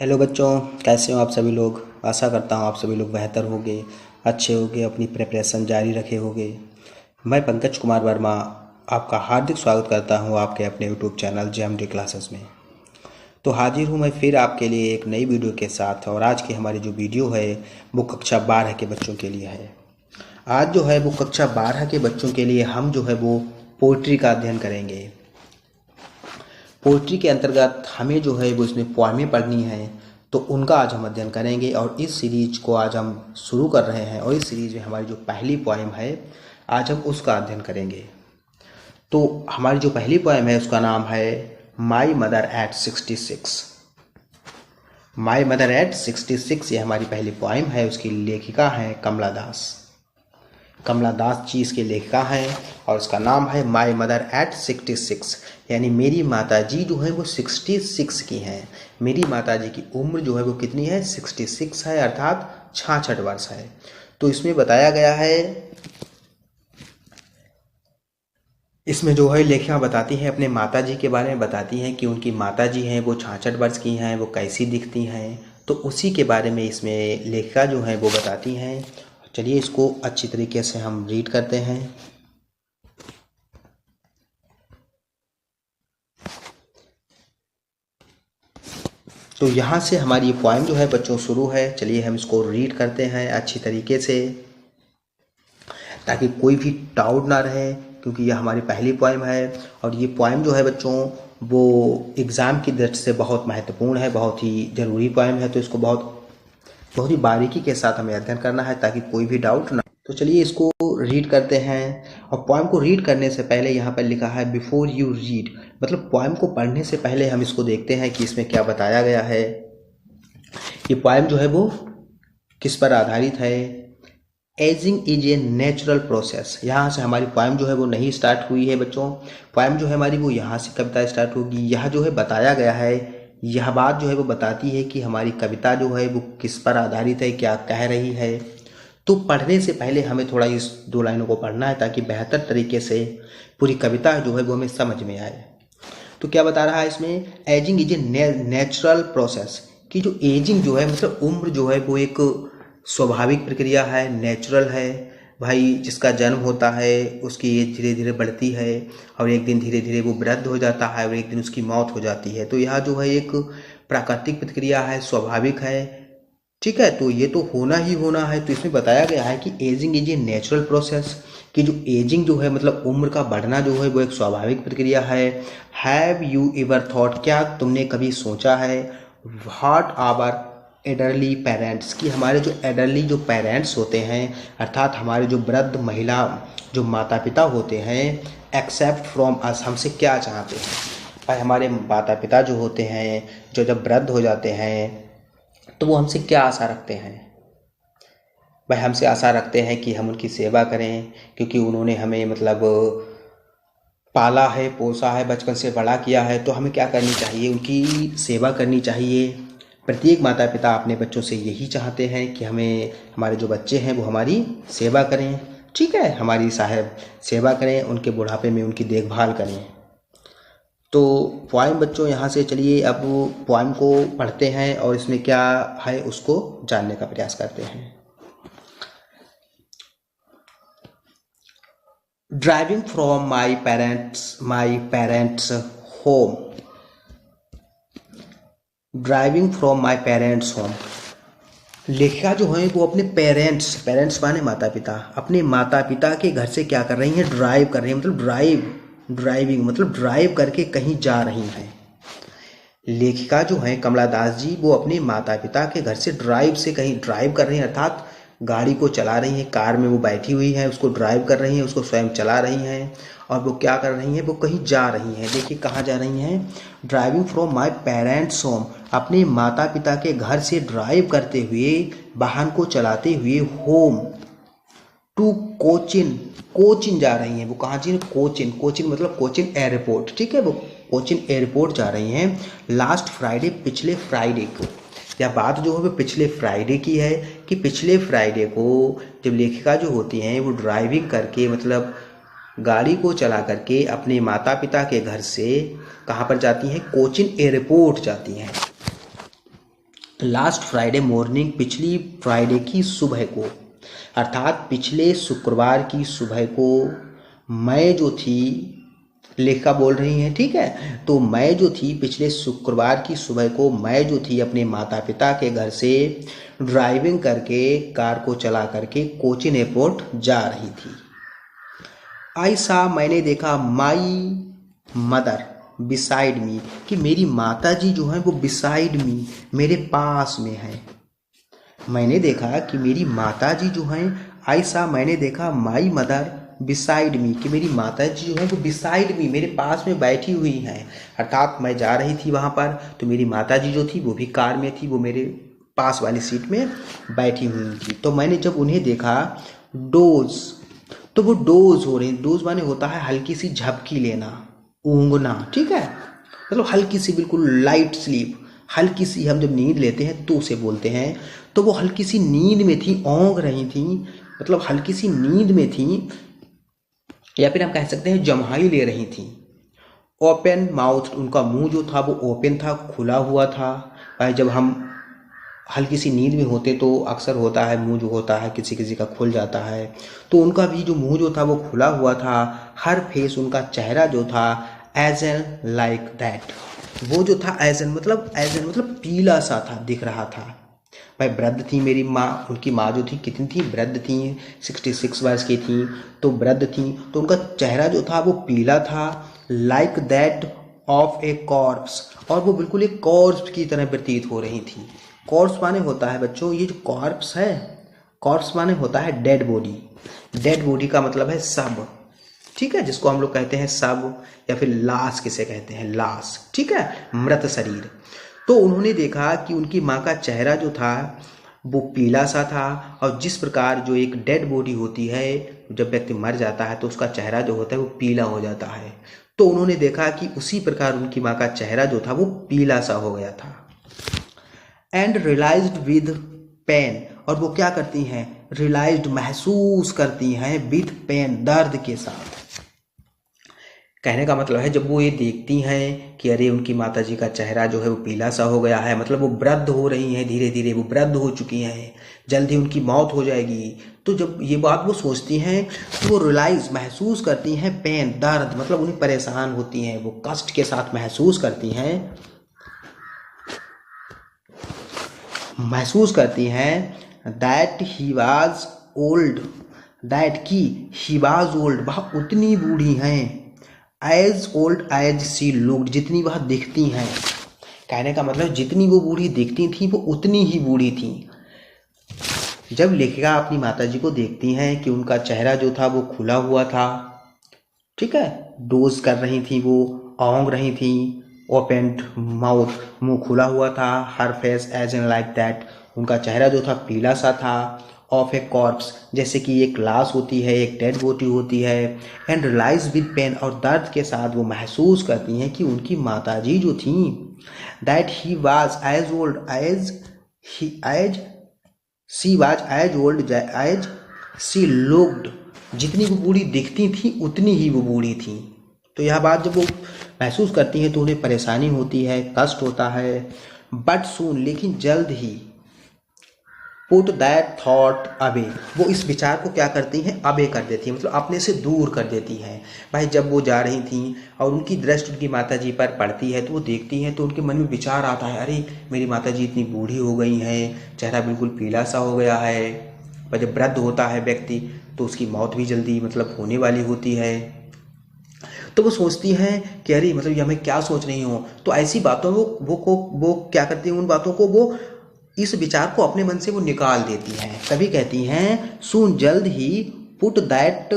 Hello बच्चों, कैसे हो आप सभी लोग। आशा करता हूँ आप सभी लोग बेहतर होंगे, अच्छे होंगे, अपनी प्रिपरेशन जारी रखे होंगे। मैं पंकज कुमार वर्मा आपका हार्दिक स्वागत करता हूँ आपके अपने यूट्यूब चैनल जेएमडी क्लासेस में। तो हाजिर हूँ मैं फिर आपके लिए एक नई वीडियो के साथ। और आज की हमारी जो वीडियो है वो कक्षा 12 के बच्चों के लिए है। आज जो है वो कक्षा 12 के बच्चों के लिए हम जो है वो पोइट्री का अध्ययन करेंगे। पोइट्री के अंतर्गत हमें जो है वो इसमें पोएमें पढ़नी है, तो उनका आज हम अध्ययन करेंगे। और इस सीरीज को आज हम शुरू कर रहे हैं और इस सीरीज में हमारी जो पहली पोएम है आज हम उसका अध्ययन करेंगे। तो हमारी जो पहली पोएम है उसका नाम है my mother eight 66। My mother eight 66 ये हमारी पहली पोएम है। उसकी लेखिका है कमला दास। कमला दास जी इसके लेखिका हैं और उसका नाम है माई मदर एट 66। यानी मेरी माता जी जो है वो 66 की हैं। मेरी माता जी की उम्र जो है वो कितनी है, 66 है, अर्थात 66 वर्ष है। तो इसमें बताया गया है, इसमें जो है लेखिका बताती हैं अपने माता जी के बारे में, बताती हैं कि उनकी माता जी हैं वो 66 वर्ष की हैं, वो कैसी दिखती हैं। तो उसी के बारे में इसमें लेखिका जो है वो बताती हैं। चलिए इसको अच्छी तरीके से हम रीड करते हैं। तो यहाँ से हमारी ये पोएम जो है बच्चों शुरू है। चलिए हम इसको रीड करते हैं अच्छी तरीके से, ताकि कोई भी डाउट ना रहे, क्योंकि यह हमारी पहली पोएम है। और ये पोएम जो है बच्चों वो एग्ज़ाम की दृष्टि से बहुत महत्वपूर्ण है, बहुत ही ज़रूरी पोएम है। तो इसको बहुत ही बारीकी के साथ हमें अध्ययन करना है ताकि कोई भी डाउट ना। तो चलिए इसको रीड करते हैं। और पोएम को रीड करने से पहले यहाँ पर लिखा है बिफोर यू रीड, मतलब पोएम को पढ़ने से पहले हम इसको देखते हैं कि इसमें क्या बताया गया है। ये पोएम जो है वो किस पर आधारित है। Ageing is a natural process. यहाँ से हमारी पोएम जो है वो नहीं स्टार्ट हुई है बच्चों। पोएम जो है हमारी वो यहाँ से कविता स्टार्ट होगी। यह जो है बताया गया है, यह बात जो है वो बताती है कि हमारी कविता जो है वो किस पर आधारित है, क्या कह रही है। तो पढ़ने से पहले हमें थोड़ा इस दो लाइनों को पढ़ना है ताकि बेहतर तरीके से पूरी कविता जो है वो हमें समझ में आए। तो क्या बता रहा है इसमें, ageing is a natural process, कि जो एजिंग जो है मतलब उम्र जो है वो एक स्वाभाविक प्रक्रिया है, नेचुरल है। भाई जिसका जन्म होता है उसकी एज धीरे धीरे बढ़ती है और एक दिन धीरे धीरे वो वृद्ध हो जाता है और एक दिन उसकी मौत हो जाती है। तो यह जो है एक प्राकृतिक प्रक्रिया है, स्वाभाविक है। ठीक है, तो ये तो होना ही होना है। तो इसमें बताया गया है कि ageing is a natural process, कि जो एजिंग जो है मतलब उम्र का बढ़ना जो है वो एक स्वाभाविक प्रक्रिया है। हैव यू एवर थॉट, क्या तुमने कभी सोचा है, व्हाट आवर एडरली पेरेंट्स, कि हमारे जो एडरली जो पेरेंट्स होते हैं अर्थात हमारे जो वृद्ध महिला जो माता पिता होते हैं, एक्सेप्ट फ्रॉम अस, हमसे क्या चाहते हैं। भाई हमारे माता पिता जो होते हैं जो जब वृद्ध हो जाते हैं तो वो हमसे क्या आशा रखते हैं। भाई हमसे आशा रखते हैं कि हम उनकी सेवा करें, क्योंकि उन्होंने हमें मतलब पाला है, पोसा है, बचपन से बड़ा किया है। तो हमें क्या करनी चाहिए, उनकी सेवा करनी चाहिए। प्रत्येक माता पिता अपने बच्चों से यही चाहते हैं कि हमें हमारे जो बच्चे हैं वो हमारी सेवा करें। ठीक है, हमारी साहब सेवा करें, उनके बुढ़ापे में उनकी देखभाल करें। तो पोएम बच्चों यहाँ से चलिए अब पोएम को पढ़ते हैं और इसमें क्या है उसको जानने का प्रयास करते हैं। Driving from my parents home, driving from my parents home. लेखिका जो है वो अपने पेरेंट्स माने माता पिता, अपने माता पिता के घर से क्या कर रही हैं, ड्राइव कर रही हैं। मतलब ड्राइविंग मतलब ड्राइव करके कहीं जा रही हैं। लेखिका जो है कमला दास जी वो अपने माता पिता के घर से कहीं ड्राइव कर रही हैं, अर्थात गाड़ी को चला रही हैं। कार में वो बैठी हुई हैं, उसको ड्राइव कर रही हैं, उसको स्वयं चला रही हैं। और वो क्या कर रही हैं, वो कहीं जा रही हैं। देखिए कहाँ जा रही हैं, driving from my parents home, अपने माता पिता के घर से ड्राइव करते हुए, वाहन को चलाते हुए, होम टू कोचिन, कोचिन जा रही हैं। वो कहाँ जी, कोचिन मतलब कोचिन एयरपोर्ट। ठीक है, वो कोचिन एयरपोर्ट जा रही हैं लास्ट फ्राइडे, पिछले फ्राइडे को। यह बात जो है वो पिछले फ्राइडे की है कि पिछले फ्राइडे को जब लेखिका जो होती हैं वो ड्राइविंग करके मतलब गाड़ी को चला करके अपने माता पिता के घर से कहाँ पर जाती हैं, कोचिन एयरपोर्ट जाती हैं। लास्ट फ्राइडे मॉर्निंग, पिछली फ्राइडे की सुबह को, अर्थात पिछले शुक्रवार की सुबह को मैं जो थी, लेखिका बोल रही हैं, ठीक है, तो मैं जो थी पिछले शुक्रवार की सुबह को मैं जो थी अपने माता पिता के घर से ड्राइविंग करके, कार को चला करके कोचीन एयरपोर्ट जा रही थी। आई सा, मैंने देखा, माई मदर बिसाइड मी, कि मेरी माता जी जो हैं वो बिसाइड मी, मेरे पास में है। मैंने देखा कि मेरी माता जी जो हैं, आई सा, मैंने देखा, माई मदर बिसाइड मी, कि मेरी माता जी जो है वो बिसाइड मी, मेरे पास में बैठी हुई हैं। अर्थात मैं जा रही थी वहाँ पर, तो मेरी माता जी जो थी वो भी कार में थी, वो मेरे पास वाली सीट में बैठी हुई थी। तो मैंने जब उन्हें देखा, डोज, तो वो डोज हो रही, डोज माने होता है हल्की सी झपकी लेना, ऊँघना, ठीक है, मतलब हल्की सी, बिल्कुल लाइट स्लीप, हल्की सी, हम जब नींद लेते हैं तो उसे बोलते हैं। तो वो हल्की सी नींद में थी, ऊँघ रही थी, मतलब हल्की सी नींद में थी, या फिर हम कह सकते हैं जम्हाई ले रही थी। ओपन माउथ, उनका मुंह जो था वो ओपन था, खुला हुआ था। भाई जब हम हल्की सी नींद में होते तो अक्सर होता है मुंह जो होता है किसी किसी का खुल जाता है, तो उनका भी जो मुंह जो था वो खुला हुआ था। हर फेस, उनका चेहरा जो था, एज एन लाइक दैट, वो जो था एज एन मतलब पीला सा था, दिख रहा था। भाई वृद्ध थी मेरी माँ, उनकी माँ जो थी कितनी थी, वृद्ध थी, 66 वर्ष की थी, तो वृद्ध थी, तो उनका चेहरा जो था वो पीला था, like that of A corps, और वो बिल्कुल एक कॉर्प्स की तरह प्रतीत हो रही थी। कॉर्प्स माने होता है बच्चों, ये जो कॉर्प्स है, कॉर्प्स माने होता है डेड बॉडी, डेड बॉडी का मतलब है शव, ठीक है, जिसको हम लोग कहते हैं शव, या फिर लाश किसे कहते हैं, लाश, ठीक है, मृत शरीर। तो उन्होंने देखा कि उनकी माँ का चेहरा जो था वो पीला सा था, और जिस प्रकार जो एक डेड बॉडी होती है, जब व्यक्ति मर जाता है तो उसका चेहरा जो होता है वो पीला हो जाता है, तो उन्होंने देखा कि उसी प्रकार उनकी माँ का चेहरा जो था वो पीला सा हो गया था। एंड रियलाइज्ड विद पेन, और वो क्या करती हैं, रियलाइज्ड, महसूस करती हैं, विद पेन, दर्द के साथ। कहने का मतलब है जब वो ये देखती हैं कि अरे उनकी माता जी का चेहरा जो है वो पीला सा हो गया है, मतलब वो वृद्ध हो रही हैं, धीरे धीरे वो वृद्ध हो चुकी हैं, जल्द ही उनकी मौत हो जाएगी, तो जब ये बात वो सोचती हैं तो वो रियलाइज, महसूस करती हैं, पेन, दर्द, मतलब उन्हें परेशान होती हैं, वो कष्ट के साथ महसूस करती हैं, that he was old, that की ही वाज ओल्ड, वह उतनी बूढ़ी हैं, as old as she looked, जितनी वह दिखती हैं। कहने का मतलब जितनी वो बूढ़ी दिखती थी वो उतनी ही बूढ़ी थी। जब लेखिका अपनी माताजी को देखती हैं कि उनका चेहरा जो था वो खुला हुआ था, ठीक है, डोज कर रही थी, वो औंग रही थी, ओपेंड माउथ, मुंह खुला हुआ था, her face as an like that, उनका चेहरा जो था पीला सा था, ऑफ ए कॉर्प्स, जैसे कि एक लाश होती है, एक डेड बॉडी होती है, एंड रियलाइज विद पेन, और दर्द के साथ वो महसूस करती हैं कि उनकी माताजी जो थी, that he was as old as she was as old as she looked, जितनी वो बूढ़ी दिखती थी उतनी ही वो बूढ़ी थी। तो यह बात जब वो महसूस करती हैं तो उन्हें परेशानी होती है, कष्ट होता है, बट सून, लेकिन जल्द ही, पुट दैट थॉट अवे, वो इस विचार को क्या करती हैं, अवे कर देती हैं, मतलब अपने से दूर कर देती हैं। भाई जब वो जा रही थी और उनकी दृष्टि उनकी माताजी पर पड़ती है तो वो देखती हैं तो उनके मन में विचार आता है, अरे मेरी माताजी इतनी बूढ़ी हो गई हैं, चेहरा बिल्कुल पीला सा हो गया है, पर जब वृद्ध होता है व्यक्ति तो उसकी मौत भी जल्दी मतलब होने वाली होती है, तो वो सोचती हैं कि अरे मतलब ये मैं क्या सोच रही हूँ। तो ऐसी बातों में वो क्या करती हैं, उन बातों को वो इस विचार को अपने मन से वो निकाल देती हैं। तभी कहती हैं सुन, जल्द ही, पुट दैट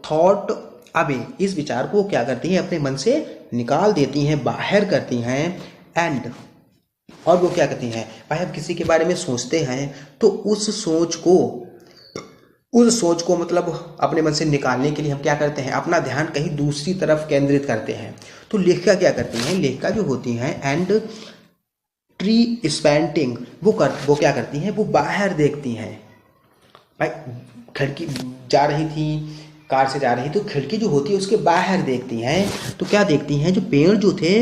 थॉट अवे, इस विचार को क्या करती हैं, अपने मन से निकाल देती हैं, बाहर करती हैं, एंड, और वो क्या करती हैं, भाई हम किसी के बारे में सोचते हैं तो उस सोच को मतलब अपने मन से निकालने के लिए हम क्या करते हैं, अपना ध्यान कहीं दूसरी तरफ केंद्रित करते हैं। तो लेखिका क्या करती हैं, लेखिका जो होती हैं, एंड ट्री स्पैंटिंग, वो क्या करती हैं, वो बाहर देखती हैं। भाई खिड़की जा रही थी, कार से जा रही, तो खिड़की जो होती है उसके बाहर देखती हैं, तो क्या देखती हैं, जो पेड़ जो थे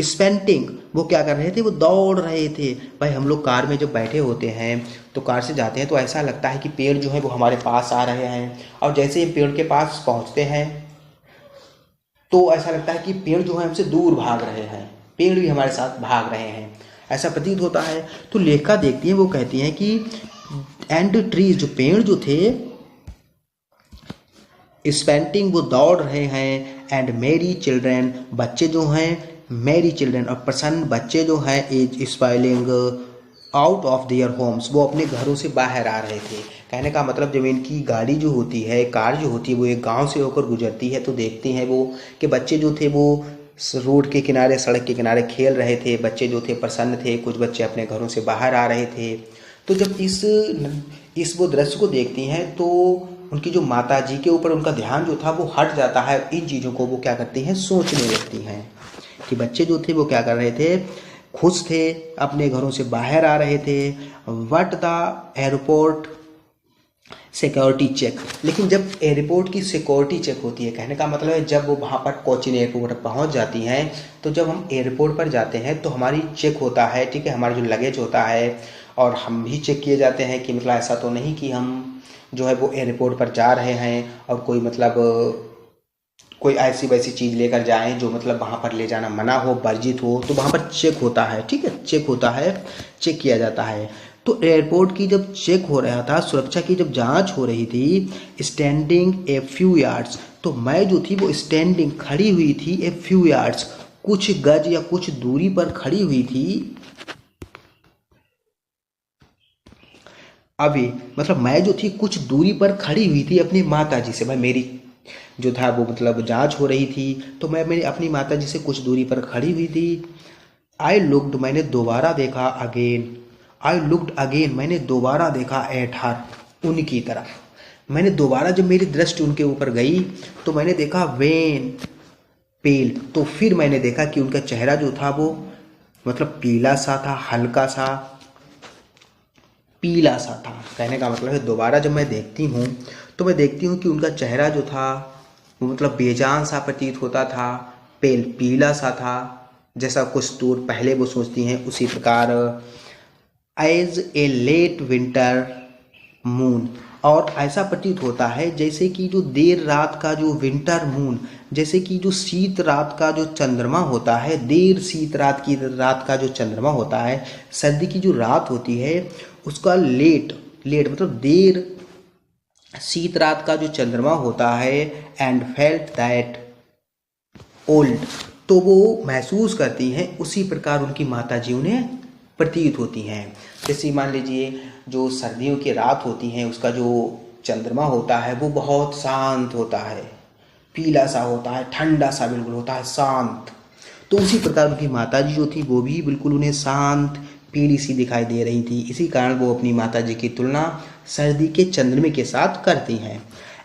स्पेंटिंग, वो क्या कर रहे थे, वो दौड़ रहे थे। भाई हम लोग कार में जब बैठे होते हैं तो कार से जाते हैं तो ऐसा लगता है कि पेड़ जो है वो हमारे पास आ रहे हैं, और जैसे ही पेड़ के पास पहुंचते हैं तो ऐसा लगता है कि पेड़ जो है हमसे दूर भाग रहे हैं, पेड़ भी हमारे साथ भाग रहे हैं, ऐसा प्रतीत होता है। तो लेखिका देखती है, वो कहती हैं कि एंड ट्रीज, जो पेड़ जो थे, स्पेंटिंग, वो दौड़ रहे हैं, एंड मेरी चिल्ड्रेन, बच्चे जो हैं, मेरी चिल्ड्रेन, और प्रसन्न बच्चे जो हैं, is spoiling out of their homes, वो अपने घरों से बाहर आ रहे थे। कहने का मतलब जब इनकी गाड़ी जो होती है, कार जो होती है, वो एक गांव से होकर गुजरती है तो देखते हैं वो कि बच्चे जो थे वो रोड के किनारे, सड़क के किनारे खेल रहे थे, बच्चे जो थे प्रसन्न थे, कुछ बच्चे अपने घरों से बाहर आ रहे थे। तो जब इस वो दृश्य को देखती हैं तो उनकी जो माता जी के ऊपर उनका ध्यान जो था वो हट जाता है, इन चीज़ों को वो क्या करती हैं, सोचने लगती हैं कि बच्चे जो थे वो क्या कर रहे थे, खुश थे, अपने घरों से बाहर आ रहे थे। What the airport security check, लेकिन जब एयरपोर्ट की सिक्योरिटी चेक होती है, कहने का मतलब है जब वो वहाँ पर कोचीन एयरपोर्ट पर पहुँच जाती हैं, तो जब हम एयरपोर्ट पर जाते हैं तो हमारी चेक होता है, ठीक है, हमारा जो लगेज होता है, और हम भी चेक किए जाते हैं कि मतलब ऐसा तो नहीं कि हम जो है वो एयरपोर्ट पर जा रहे हैं और कोई मतलब कोई ऐसी वैसी चीज़ लेकर जाएं जो मतलब वहाँ पर ले जाना मना हो, वर्जित हो, तो वहाँ पर चेक होता है, ठीक है, चेक होता है, चेक किया जाता है। तो एयरपोर्ट की जब चेक हो रहा था, सुरक्षा की जब जांच हो रही थी, स्टैंडिंग ए फ्यू यार्ड्स, तो मैं जो थी वो स्टैंडिंग, खड़ी हुई थी, ए फ्यू यार्ड्स, कुछ गज या कुछ दूरी पर खड़ी हुई थी। अभी मतलब मैं जो थी कुछ दूरी पर खड़ी हुई थी अपनी माता जी से, मैं मेरी जो था वो मतलब जांच हो रही थी, तो मैं मेरी अपनी माता जी से कुछ दूरी पर खड़ी हुई थी। आई लुक्ड, मैंने दोबारा देखा, अगेन, आई लुक्ड अगेन, मैंने दोबारा देखा, एट हर, उनकी तरफ। मैंने दोबारा जब मेरी दृष्टि उनके ऊपर गई तो मैंने देखा वेन, पेल, तो फिर मैंने देखा कि उनका चेहरा जो था वो मतलब पीला सा था, हल्का सा पीला सा था। कहने का मतलब है दोबारा जब मैं देखती हूँ तो मैं देखती हूँ कि उनका चेहरा जो था वो मतलब बेजान सा प्रतीत होता था, पेल, पीला सा था, जैसा कुछ दूर पहले वो सोचती हैं उसी प्रकार। As a late winter moon, और ऐसा प्रतीत होता है जैसे कि जो देर रात का जो विंटर मून, जैसे कि जो शीत रात का जो चंद्रमा होता है, देर शीत रात का जो चंद्रमा होता है, सर्दी की जो रात होती है उसका लेट मतलब देर शीत रात का जो चंद्रमा होता है। एंड फेल्ट दैट ओल्ड, तो वो महसूस करती हैं उसी प्रकार उनकी माता जी उन्हें प्रतीत होती हैं। जैसे मान लीजिए जो सर्दियों की रात होती हैं उसका जो चंद्रमा होता है वो बहुत शांत होता है, पीला सा होता है, ठंडा सा बिल्कुल होता है, शांत। तो उसी प्रकार उनकी माता जी जो थी वो भी बिल्कुल उन्हें शांत पीली सी दिखाई दे रही थी। इसी कारण वो अपनी माता जी की तुलना सर्दी के चंद्रमे के साथ करती हैं।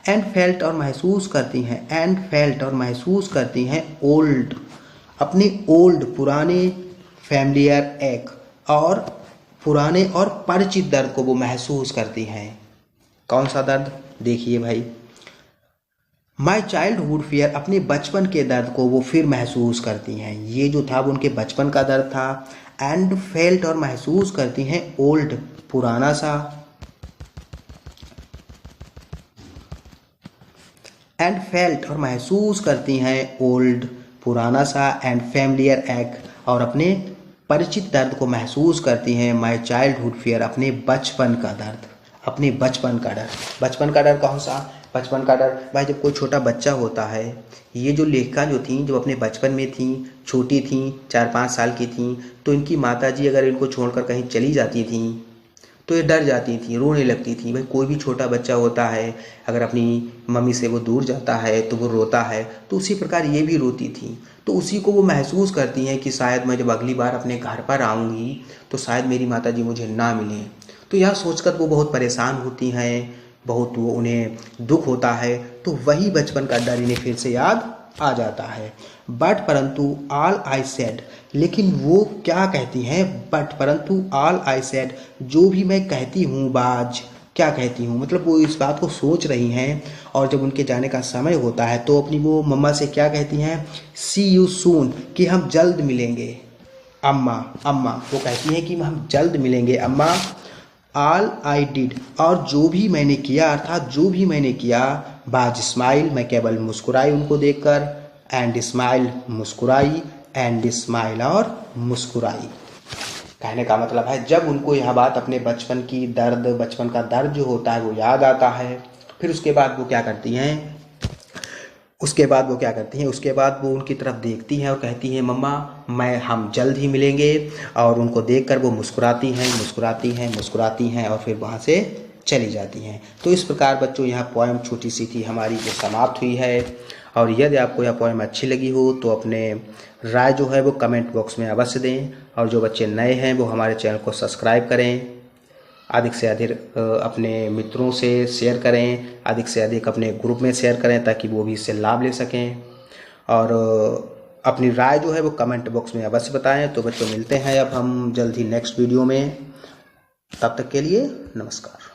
एंड फेल्ट, और महसूस करती हैं, एंड फेल्ट, और महसूस करती हैं, ओल्ड, अपने ओल्ड, पुराने, फैमिलियर एक, और पुराने और परिचित दर्द को वो महसूस करती हैं। कौन सा दर्द, देखिए भाई, माई चाइल्डहुड फियर, अपने बचपन के दर्द को वो फिर महसूस करती हैं। ये जो था वो उनके बचपन का दर्द था। एंड फेल्ट, और महसूस करती हैं, ओल्ड, पुराना सा, एंड फेल्ट, और महसूस करती हैं, ओल्ड, पुराना सा, एंड फैमिलियर एक, और अपने परिचित दर्द को महसूस करती हैं। माई चाइल्डहुड फियर, अपने बचपन का दर्द, अपने बचपन का डर। बचपन का डर कौन सा, बचपन का डर भाई जब कोई छोटा बच्चा होता है, ये जो लेखिका जो थी जब अपने बचपन में थी, छोटी थी, 4-5 साल की थी, तो इनकी माताजी अगर इनको छोड़कर कहीं चली जाती थी तो ये डर जाती थी, रोने लगती थी। भाई कोई भी छोटा बच्चा होता है, अगर अपनी मम्मी से वो दूर जाता है तो वो रोता है, तो उसी प्रकार ये भी रोती थी। तो उसी को वो महसूस करती हैं कि शायद मैं जब अगली बार अपने घर पर आऊँगी तो शायद मेरी माताजी मुझे ना मिलें। तो यह सोचकर वो बहुत परेशान होती हैं, बहुत वो उन्हें दुख होता है, तो वही बचपन का डर इन्हें फिर से याद आ जाता है। बट परंतु ऑल आई सेड, लेकिन वो क्या कहती हैं, बट परंतु ऑल आई सेड, जो भी मैं कहती हूँ बाज, क्या कहती हूँ, मतलब वो इस बात को सोच रही हैं। और जब उनके जाने का समय होता है तो अपनी वो मम्मा से क्या कहती हैं, सी यू सून, कि हम जल्द मिलेंगे अम्मा। अम्मा वो कहती हैं कि हम जल्द मिलेंगे अम्मा। ऑल आई डिड, और जो भी मैंने किया, अर्थात जो भी मैंने किया, बाज स्माइल, मैं केवल मुस्कुराई उनको देखकर, एंड स्माइल मुस्कुराई, एंड स्माइल और मुस्कुराई। कहने का मतलब है जब उनको यह बात अपने बचपन की दर्द, बचपन का दर्द जो होता है वो याद आता है, फिर उसके बाद वो क्या करती हैं, उसके बाद वो उनकी तरफ देखती हैं और कहती हैं मम्मा हम जल्द ही मिलेंगे। और उनको देखकर वो मुस्कुराती हैं और फिर वहाँ से चली जाती हैं। तो इस प्रकार बच्चों यह पोएम छोटी सी थी हमारी जो समाप्त हुई है। और यदि आपको यह पोएम अच्छी लगी हो तो अपने राय जो है वो कमेंट बॉक्स में अवश्य दें। और जो बच्चे नए हैं वो हमारे चैनल को सब्सक्राइब करें, अधिक से अधिक अपने मित्रों से शेयर करें, अधिक से अधिक अपने ग्रुप में शेयर करें ताकि वो भी इससे लाभ ले सकें। और अपनी राय जो है वो कमेंट बॉक्स में अवश्य बताएं। तो बच्चों मिलते हैं अब हम जल्द ही नेक्स्ट वीडियो में, तब तक के लिए नमस्कार।